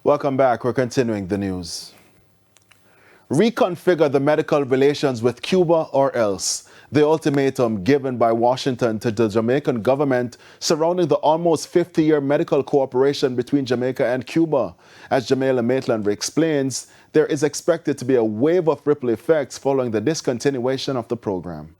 Welcome back. We're continuing the news. Reconfigure the medical relations with Cuba or else. The ultimatum given by Washington to the Jamaican government surrounding the almost 50-year medical cooperation between Jamaica and Cuba. As Jamila Maitland explains, there is expected to be a wave of ripple effects following the discontinuation of the program.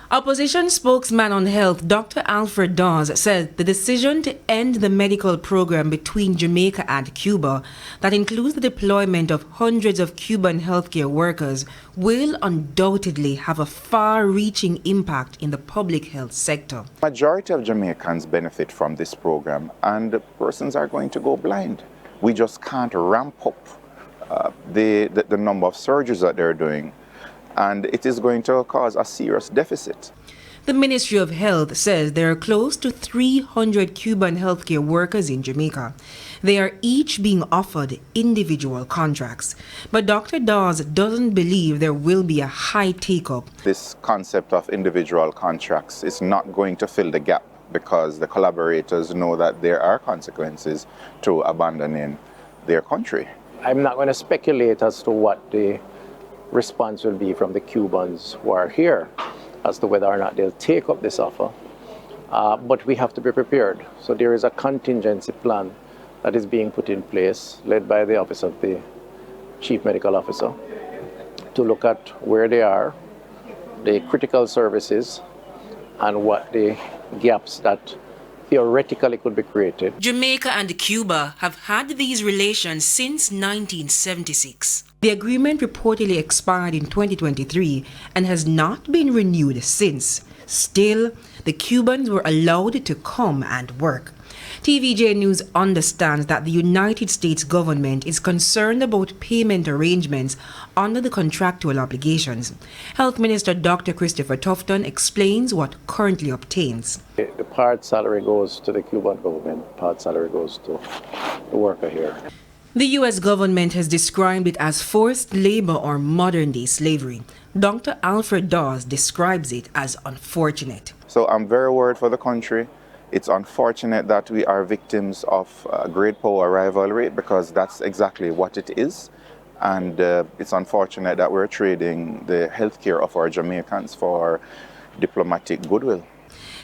Opposition spokesman on health Dr. Alfred Dawes said the decision to end the medical program between Jamaica and Cuba, that includes the deployment of hundreds of Cuban healthcare workers, will undoubtedly have a far-reaching impact in the public health sector. Majority of Jamaicans benefit from this program, and persons are going to go blind. We just can't ramp up the number of surgeries that they're doing, and it is going to cause a serious deficit. The Ministry of Health says there are close to 300 Cuban healthcare workers in Jamaica. They are each being offered individual contracts. But Dr. Dawes doesn't believe there will be a high take-up. This concept of individual contracts is not going to fill the gap, because the collaborators know that there are consequences to abandoning their country. I'm not going to speculate as to what the response will be from the Cubans who are here as to whether or not they'll take up this offer. But we have to be prepared. So there is a contingency plan that is being put in place, led by the Office of the Chief Medical Officer, to look at where they are, the critical services, and what the gaps that theoretically could be created. Jamaica and Cuba have had these relations since 1976. The agreement reportedly expired in 2023 and has not been renewed since. Still, the Cubans were allowed to come and work. TVJ News understands that the United States government is concerned about payment arrangements under the contractual obligations. Health Minister Dr. Christopher Tufton explains what currently obtains. The part salary goes to the Cuban government, part salary goes to the worker here. The U.S. government has described it as forced labor or modern-day slavery. Dr. Alfred Dawes describes it as unfortunate. So I'm very worried for the country. It's unfortunate that we are victims of great power rivalry, because that's exactly what it is. And it's unfortunate that we're trading the healthcare of our Jamaicans for diplomatic goodwill.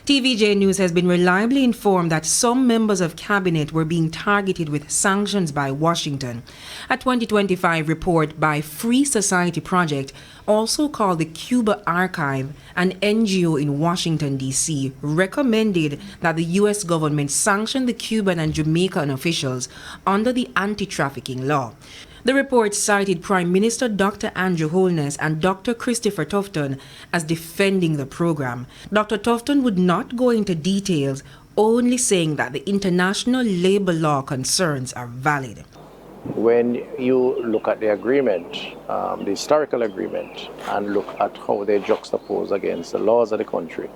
TVJ News has been reliably informed that some members of cabinet were being targeted with sanctions by Washington. A 2025 report by Free Society Project, also called the Cuba Archive, an NGO in Washington, D.C., recommended that the U.S. government sanction the Cuban and Jamaican officials under the anti-trafficking law. The report cited Prime Minister Dr. Andrew Holness and Dr. Christopher Tufton as defending the program. Dr. Tufton would not go into details, only saying that the international labor law concerns are valid. When you look at the agreement, the historical agreement, and look at how they juxtapose against the laws of the country,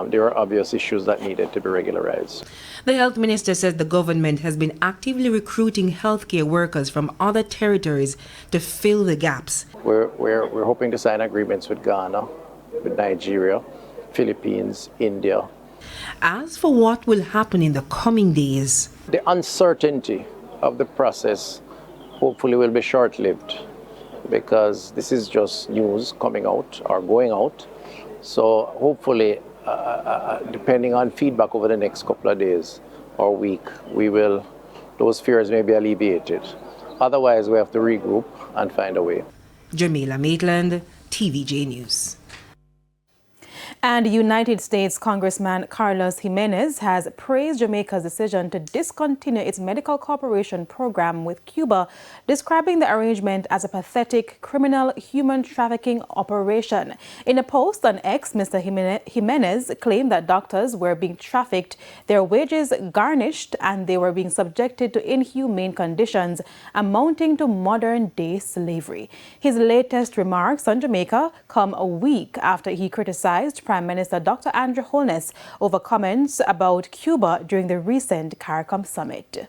there are obvious issues that needed to be regularized. The health minister says the government has been actively recruiting healthcare workers from other territories to fill the gaps. We're hoping to sign agreements with Ghana, with Nigeria, Philippines, India. As for what will happen in the coming days, the uncertainty of the process hopefully will be short-lived, because this is just news coming out or going out. So hopefully, depending on feedback over the next couple of days or week, those fears may be alleviated. Otherwise, we have to regroup and find a way. Jamila Maitland, TVJ News. And United States Congressman Carlos Jimenez has praised Jamaica's decision to discontinue its medical cooperation program with Cuba, describing the arrangement as a pathetic criminal human trafficking operation. In a post on X, Mr. Jimenez claimed that doctors were being trafficked, their wages garnished, and they were being subjected to inhumane conditions amounting to modern-day slavery. His latest remarks on Jamaica come a week after he criticized Prime Minister Dr. Andrew Holness over comments about Cuba during the recent CARICOM summit.